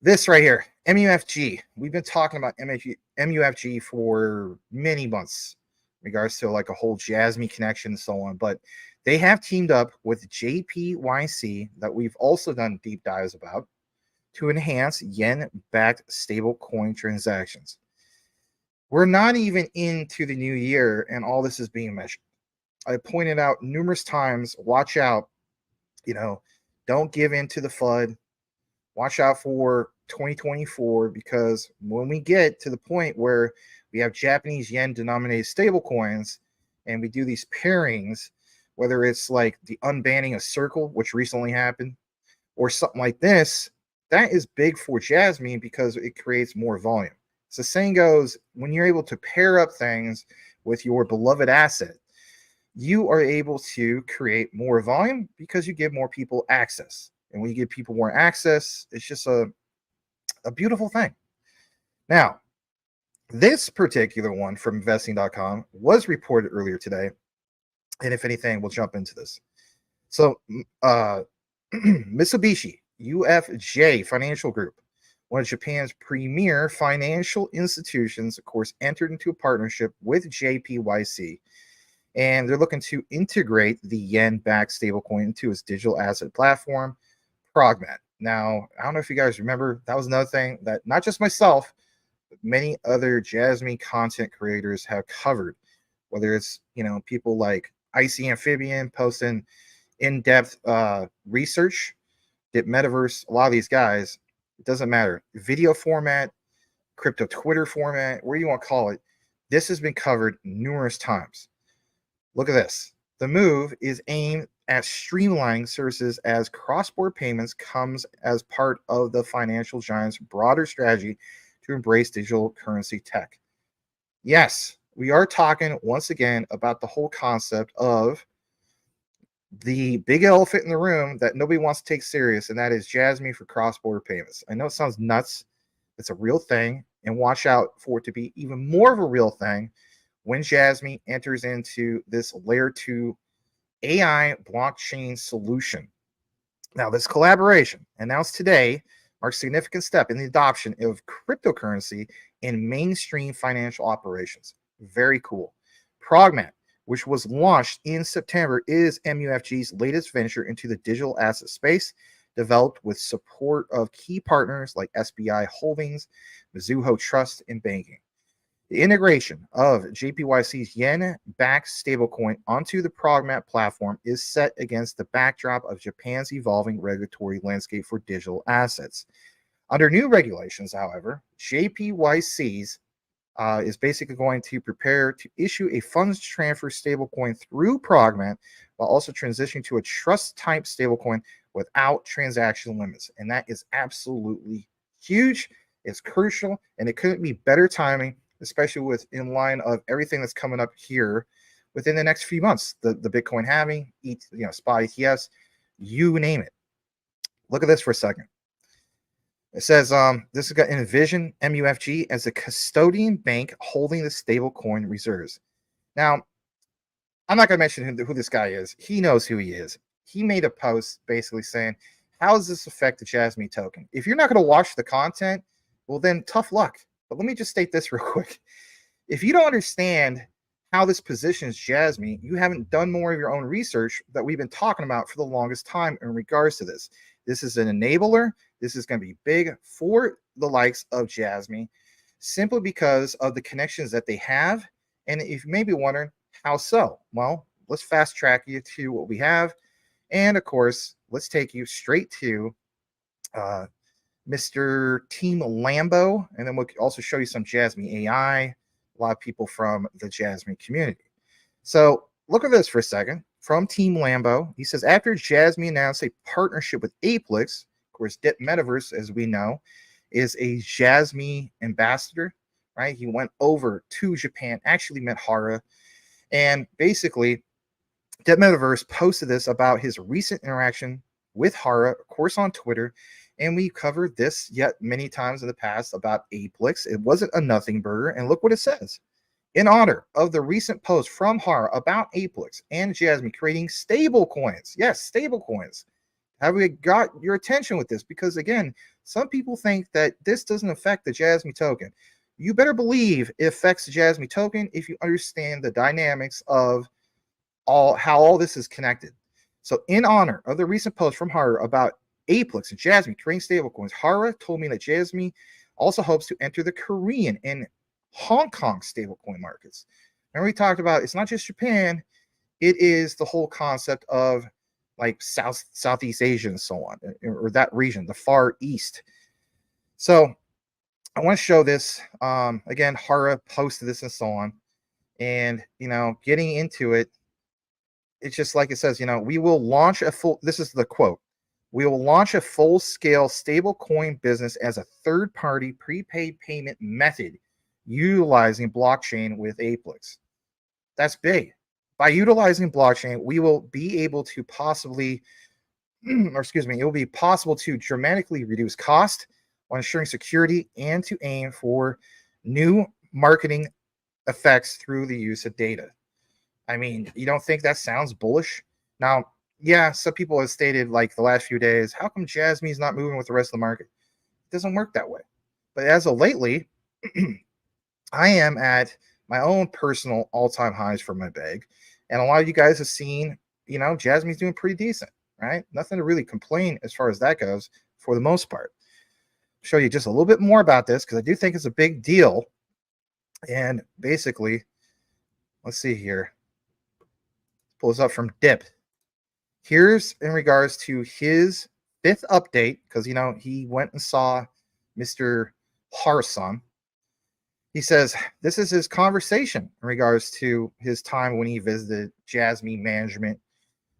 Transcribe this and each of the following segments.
This right here, MUFG. We've been talking about MUFG for many months in regards to like a whole Jasmy connection and so on. But they have teamed up with JPYC that we've also done deep dives about to enhance yen-backed stablecoin transactions. We're not even into the new year and all this is being measured. I pointed out numerous times, watch out, don't give in to the FUD. Watch out for 2024 because when we get to the point where we have Japanese yen denominated stable coins and we do these pairings, whether it's like the unbanning of Circle, which recently happened, or something like this, that is big for Jasmy because it creates more volume. So the saying goes, when you're able to pair up things with your beloved asset, you are able to create more volume because you give more people access. And when you give people more access, it's just a beautiful thing. Now, this particular one from investing.com was reported earlier today. And if anything, we'll jump into this. So, Mitsubishi UFJ Financial Group, one of Japan's premier financial institutions, of course, entered into a partnership with JPYC. And they're looking to integrate the yen-backed stablecoin into its digital asset platform, Progmat. Now, I don't know if you guys remember, that was another thing that not just myself, but many other Jasmy content creators have covered, whether it's, people like Icy Amphibian posting in-depth research, Dip Metaverse, a lot of these guys, it doesn't matter. Video format, crypto Twitter format, where you want to call it, this has been covered numerous times. Look at this. The move is aimed at streamlining services as cross-border payments comes as part of the financial giant's broader strategy to embrace digital currency tech. Yes, we are talking once again about the whole concept of the big elephant in the room that nobody wants to take serious, and that is Jasmy for cross-border payments. I know it sounds nuts. It's a real thing, and watch out for it to be even more of a real thing when Jasmy enters into this layer 2 AI blockchain solution. Now, this collaboration announced today marks a significant step in the adoption of cryptocurrency in mainstream financial operations. Very cool. Progmat, which was launched in September, is MUFG's latest venture into the digital asset space, developed with support of key partners like SBI Holdings, Mizuho Trust, and banking. The integration of JPYC's yen-backed stablecoin onto the Progmat platform is set against the backdrop of Japan's evolving regulatory landscape for digital assets. Under new regulations, however, JPYC's is basically going to prepare to issue a funds transfer stablecoin through Progmat while also transitioning to a trust-type stablecoin without transaction limits. And that is absolutely huge. It's crucial, and it couldn't be better timing, especially with in line of everything that's coming up here within the next few months. The Bitcoin halving, spot ETFs, you name it. Look at this for a second. It says this has got Envision MUFG as a custodian bank holding the stable-coin reserves. Now, I'm not going to mention who this guy is. He knows who he is. He made a post basically saying, how does this affect the Jasmy token? If you're not going to watch the content, well, then tough luck. But let me just state this real quick. If you don't understand how this positions Jasmy, you haven't done more of your own research that we've been talking about for the longest time in regards to this. This is an enabler. This is going to be big for the likes of Jasmy, simply because of the connections that they have. And if you may be wondering, how so? Well, let's fast track you to what we have. And of course, let's take you straight to Mr. Team Lambo, and then we'll also show you some Jasmy AI, a lot of people from the Jasmy community. So look at this for a second. From Team Lambo, he says, after Jasmy announced a partnership with APX, of course, Dip Metaverse, as we know, is a Jasmy ambassador, right? He went over to Japan, actually met Hara, and basically, Dip Metaverse posted this about his recent interaction with Hara, of course, on Twitter. And we covered this yet many times in the past about APX. It wasn't a nothing burger. And look what it says. In honor of the recent post from Hara about APX and Jasmy creating stable coins. Yes, stable coins. Have we got your attention with this? Because again, some people think that this doesn't affect the Jasmy token. You better believe it affects the Jasmy token if you understand the dynamics of how all this is connected. So in honor of the recent post from Hara about APX and Jasmy creating stablecoins, Hara told me that Jasmy also hopes to enter the Korean and Hong Kong stablecoin markets. Remember we talked about it's not just Japan, it is the whole concept of like Southeast Asia and so on, or that region, the Far East. So I want to show this. Again, Hara posted this and so on. And, getting into it, it's just like it says, we will launch this is the quote, we will launch a full-scale stablecoin business as a third-party prepaid payment method utilizing blockchain with APX. That's big. By utilizing blockchain, we will be able to possibly, or excuse me, it will be possible to dramatically reduce cost while ensuring security and to aim for new marketing effects through the use of data. I mean, you don't think that sounds bullish? Now, yeah, some people have stated like the last few days, how come Jasmy's not moving with the rest of the market? It doesn't work that way. But as of lately, I am at my own personal all-time highs for my bag. And a lot of you guys have seen, Jasmy's doing pretty decent, right? Nothing to really complain as far as that goes for the most part. I'll show you just a little bit more about this because I do think it's a big deal. And basically, let's see here. Pull this up from Dip. Here's in regards to his 5th update because, he went and saw Mr. Harson. He says this is his conversation in regards to his time when he visited Jasmy management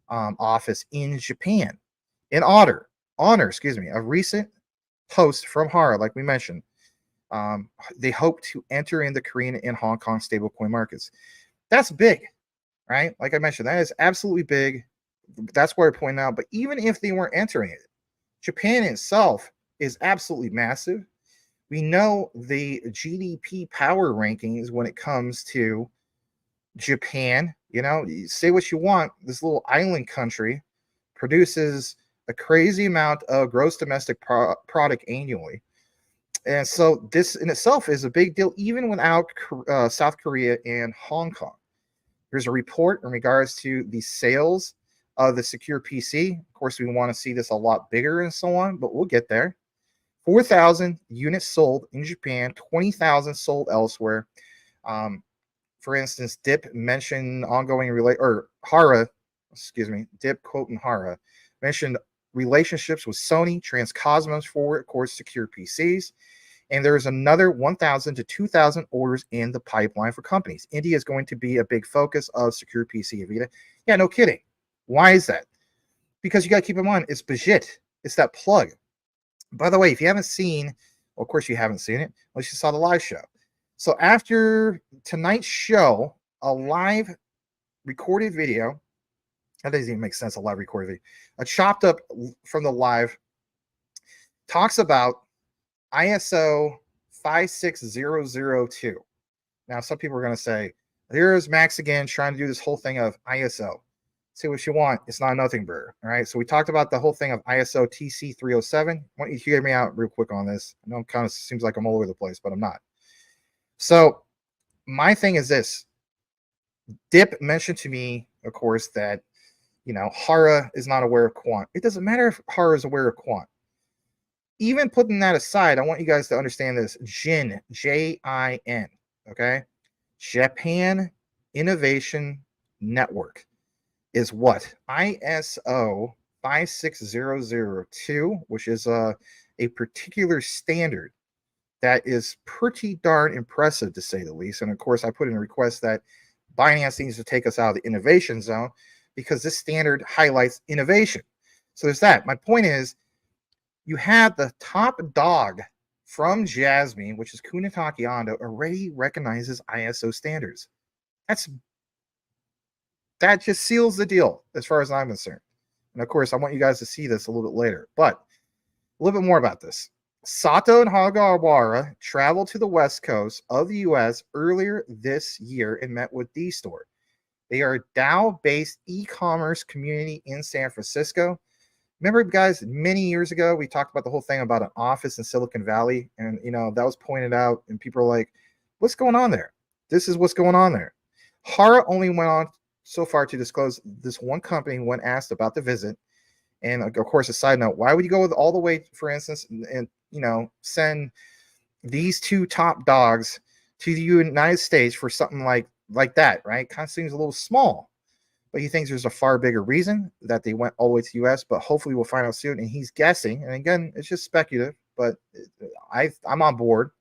office in Japan. In honor, a recent post from Hara, like we mentioned, they hope to enter in the Korean and Hong Kong stablecoin markets. That's big, right? Like I mentioned, that is absolutely big. That's where I point out. But even if they weren't entering it, Japan itself is absolutely massive. We know the GDP power rankings when it comes to Japan. You say what you want. This little island country produces a crazy amount of gross domestic product annually. And so this in itself is a big deal, even without South Korea and Hong Kong. There's a report in regards to the sales of the secure PC. Of course, we want to see this a lot bigger and so on, but we'll get there. 4,000 units sold in Japan, 20,000 sold elsewhere. For instance, Dip mentioned Dip quoting Hara mentioned relationships with Sony, Transcosmos for, of course, secure PCs. And there's another 1,000 to 2,000 orders in the pipeline for companies. India is going to be a big focus of secure PC Avita. Yeah, no kidding. Why is that? Because you got to keep in mind, it's Bajit. It's that plug. By the way, if you haven't seen, well, of course you haven't seen it, unless you saw the live show. So after tonight's show, a live recorded video, that doesn't even make sense, a live recorded video, a chopped up from the live, talks about ISO 56002. Now, some people are going to say, here's Max again trying to do this whole thing of ISO. Say what you want. It's not nothing, burger. All right. So we talked about the whole thing of ISO TC 307. Why don't you hear me out real quick on this? I know it kind of seems like I'm all over the place, but I'm not. So my thing is this. Dip mentioned to me, of course, that, Hara is not aware of quant. It doesn't matter if Hara is aware of quant. Even putting that aside, I want you guys to understand this. JIN, J-I-N, okay? Japan Innovation Network is what? ISO 56002, which is a particular standard that is pretty darn impressive, to say the least. And of course, I put in a request that Binance needs to take us out of the innovation zone because this standard highlights innovation. So there's that. My point is, you have the top dog from Jasmy, which is Kunitake Ando, already recognizes ISO standards. That just seals the deal as far as I'm concerned. And of course, I want you guys to see this a little bit later. But a little bit more about this. Sato and Hagawara traveled to the west coast of the U.S. earlier this year and met with D-Store. They are a DAO-based e-commerce community in San Francisco. Remember, guys, many years ago, we talked about the whole thing about an office in Silicon Valley, and that was pointed out, and people are like, "What's going on there?" This is what's going on there. Hara only went on so far to disclose this one company when asked about the visit, and of course, a side note: why would you go all the way, for instance, and send these two top dogs to the United States for something like that, right? Kind of seems a little small. But he thinks there's a far bigger reason that they went all the way to the U.S., but hopefully we'll find out soon. And he's guessing, and again, it's just speculative, but I'm on board.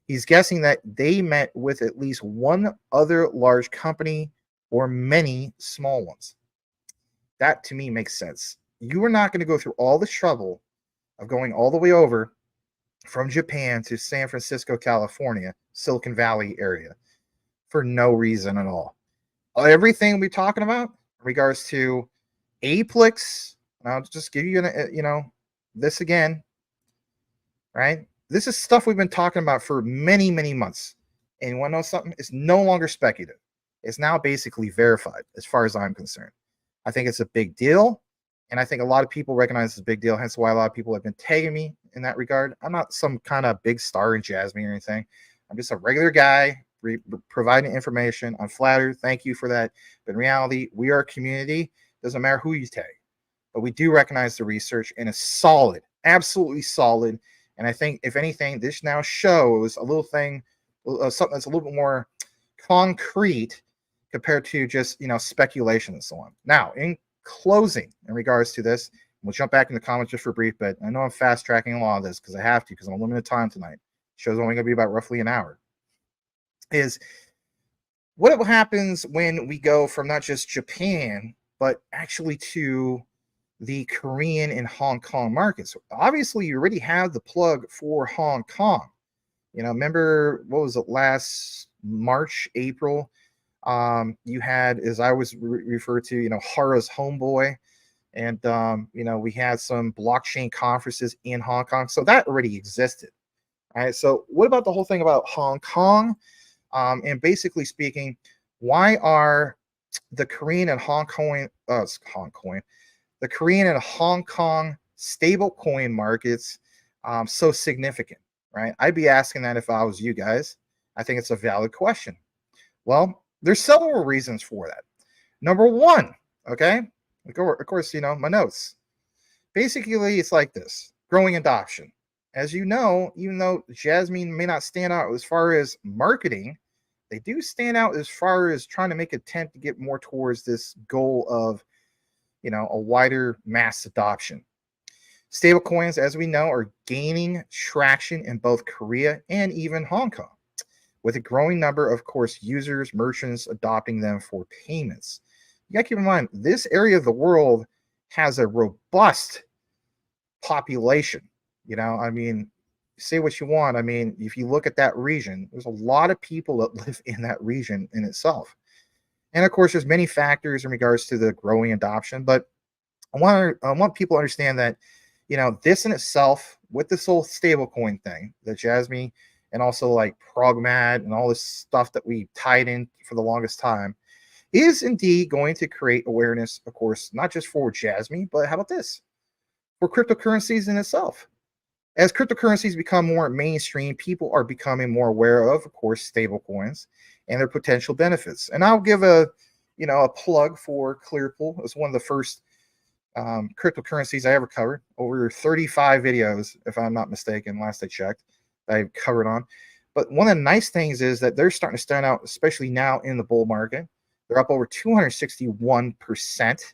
He's guessing that they met with at least one other large company or many small ones. That, to me, makes sense. You are not going to go through all the trouble of going all the way over from Japan to San Francisco, California, Silicon Valley area, for no reason at all. Everything we're talking about in regards to APX, and I'll just give you this again, right? This is stuff we've been talking about for many, many months. And you want to know something? It's no longer speculative. It's now basically verified as far as I'm concerned. I think it's a big deal. And I think a lot of people recognize it's a big deal. Hence why a lot of people have been tagging me in that regard. I'm not some kind of big star in Jasmy or anything. I'm just a regular guy providing information. I'm flattered. Thank you for that. But in reality, we are a community. Doesn't matter who you tag. But we do recognize the research, and it's solid, absolutely solid. And I think, if anything, this now shows a little thing, something that's a little bit more concrete compared to just, speculation and so on. Now, in closing, in regards to this, we'll jump back in the comments just for brief, but I know I'm fast tracking a lot of this because I have to, because I'm on limited time tonight. The show's only going to be about roughly an hour. Is what happens when we go from not just Japan, but actually to the Korean and Hong Kong markets. Obviously, you already have the plug for Hong Kong. Remember, what was it, last March, April? You had, as I was referred to, Hara's homeboy. And, we had some blockchain conferences in Hong Kong. So that already existed. All right. So what about the whole thing about Hong Kong? And basically speaking, why are the Korean and the Korean and Hong Kong stablecoin markets so significant, right? I'd be asking that if I was you guys. I think it's a valid question. Well, there's several reasons for that. Number one, okay, of course, my notes. Basically, it's like this: growing adoption. As you know, even though Jasmy may not stand out as far as marketing, they do stand out as far as trying to make an attempt to get more towards this goal of, a wider mass adoption. Stablecoins, as we know, are gaining traction in both Korea and even Hong Kong, with a growing number of course, users, merchants adopting them for payments. You got to keep in mind, this area of the world has a robust population. Say what you want. If you look at that region, there's a lot of people that live in that region in itself. And of course, there's many factors in regards to the growing adoption. But I want people to understand that, this in itself, with this whole stablecoin thing, the Jasmy, and also like Progmat and all this stuff that we tied in for the longest time, is indeed going to create awareness, of course, not just for Jasmy, but how about this? For cryptocurrencies in itself. As cryptocurrencies become more mainstream, people are becoming more aware of course, stablecoins and their potential benefits. And I'll give a plug for Clearpool. It's one of the first cryptocurrencies I ever covered. Over 35 videos, if I'm not mistaken, last I checked, I've covered on. But one of the nice things is that they're starting to stand out, especially now in the bull market. They're up over 261%.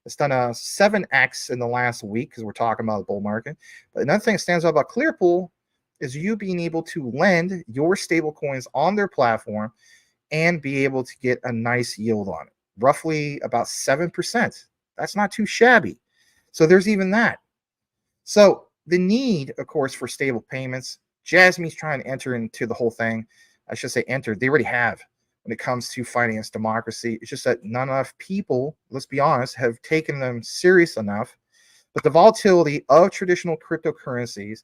It's done a 7x in the last week because we're talking about the bull market. But another thing that stands out about Clearpool is you being able to lend your stable coins on their platform and be able to get a nice yield on it, roughly about 7%. That's not too shabby. So there's even that. So the need, of course, for stable payments, Jasmy's trying to enter into the whole thing. I should say enter. They already have when it comes to finance democracy. It's just that not enough people, let's be honest, have taken them serious enough. But the volatility of traditional cryptocurrencies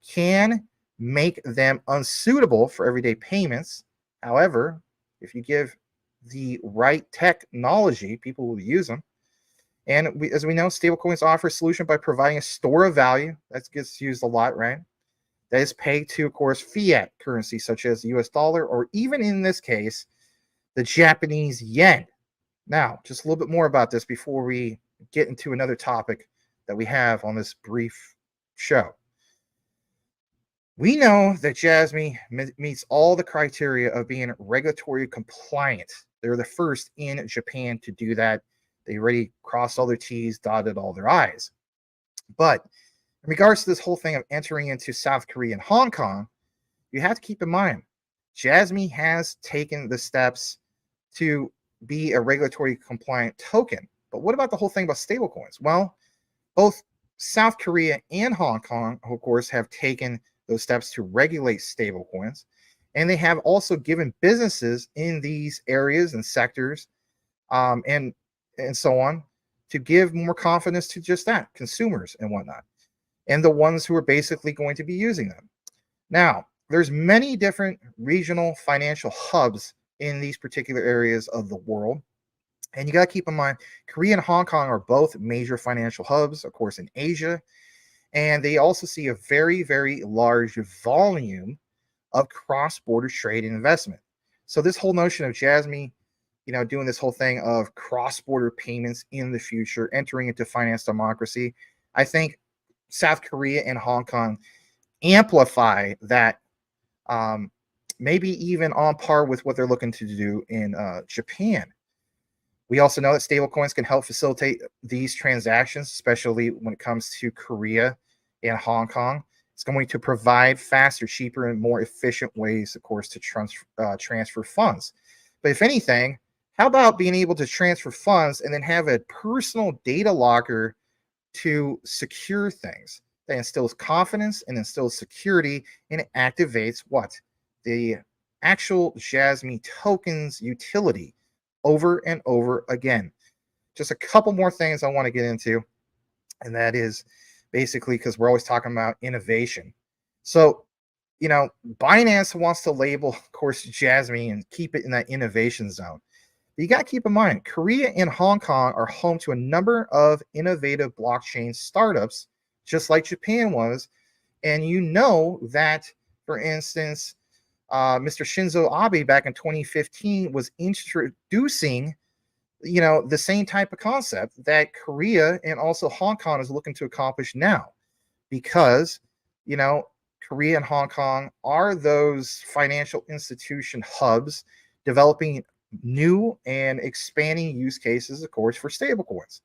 can make them unsuitable for everyday payments. However, if you give the right technology, people will use them. And as we know, stablecoins offer a solution by providing a store of value that gets used a lot, right? That is pegged to, of course, fiat currency such as the US dollar, or even in this case, the Japanese yen. Now, just a little bit more about this before we get into another topic that we have on this brief show. We know that Jasmy meets all the criteria of being regulatory compliant. They're the first in Japan to do that. They already crossed all their T's, dotted all their I's. But in regards to this whole thing of entering into South Korea and Hong Kong, you have to keep in mind, Jasmy has taken the steps to be a regulatory compliant token. But what about the whole thing about stablecoins? Well, both South Korea and Hong Kong, of course, have taken those steps to regulate stablecoins. And they have also given businesses in these areas and sectors and so on to give more confidence to just that, consumers and whatnot, and the ones who are basically going to be using them. Now, there's many different regional financial hubs in these particular areas of the world. And you got to keep in mind, Korea and Hong Kong are both major financial hubs, of course, in Asia. And they also see a very, very large volume of cross-border trade and investment. So this whole notion of Jasmy, doing this whole thing of cross-border payments in the future, entering into finance democracy, I think South Korea and Hong Kong amplify that, maybe even on par with what they're looking to do in Japan. We also know that stablecoins can help facilitate these transactions, especially when it comes to Korea and Hong Kong. It's going to provide faster, cheaper, and more efficient ways, of course, to transfer funds. But if anything, how about being able to transfer funds and then have a personal data locker to secure things that instills confidence and instills security, and it activates what? The actual Jasmy tokens utility over and over again. Just a couple more things I want to get into, and that is basically because we're always talking about innovation. So, Binance wants to label, of course, Jasmy and keep it in that innovation zone. But you got to keep in mind, Korea and Hong Kong are home to a number of innovative blockchain startups, just like Japan was. And you know that, for instance, Mr. Shinzo Abe back in 2015 was introducing, the same type of concept that Korea and also Hong Kong is looking to accomplish now, because, Korea and Hong Kong are those financial institution hubs developing new and expanding use cases, of course, for stablecoins.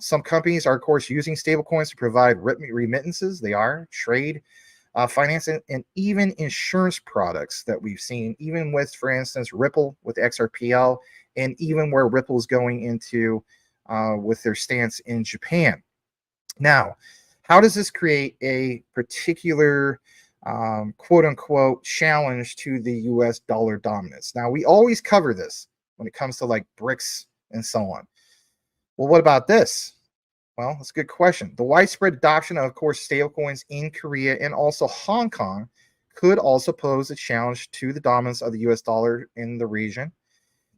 Some companies are, of course, using stablecoins to provide remittances. They are trade, finance, and even insurance products that we've seen, even with, for instance, Ripple with XRPL, and even where Ripple is going into with their stance in Japan. Now, how does this create a particular quote unquote challenge to the US dollar dominance? Now, we always cover this when it comes to like BRICS and so on. Well, what about this? Well, that's a good question. The widespread adoption of course, stablecoins in Korea and also Hong Kong could also pose a challenge to the dominance of the US dollar in the region.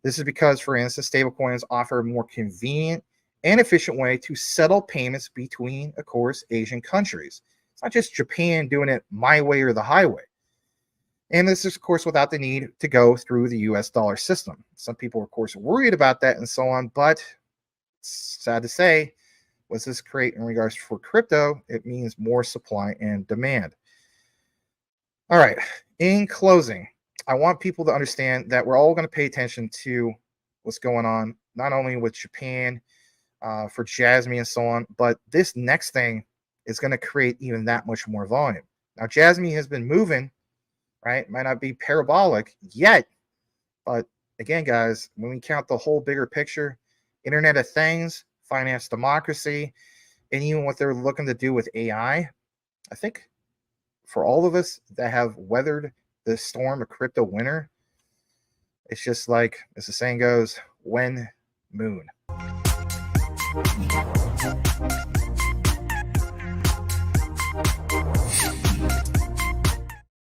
This is because, for instance, stablecoins offer a more convenient and efficient way to settle payments between, of course, Asian countries. It's not just Japan doing it my way or the highway. And this is, of course, without the need to go through the US dollar system. Some people are, of course, worried about that and so on, but it's sad to say, what's this create in regards for crypto? It means more supply and demand. All right, in closing, I want people to understand that we're all going to pay attention to what's going on, not only with Japan, for Jasmy and so on, but this next thing is going to create even that much more volume. Now, Jasmy has been moving, right? Might not be parabolic yet, but again, guys, when we count the whole bigger picture, Internet of Things, finance democracy, and even what they're looking to do with AI, I think for all of us that have weathered the storm of crypto winter, it's just like, as the saying goes, when moon.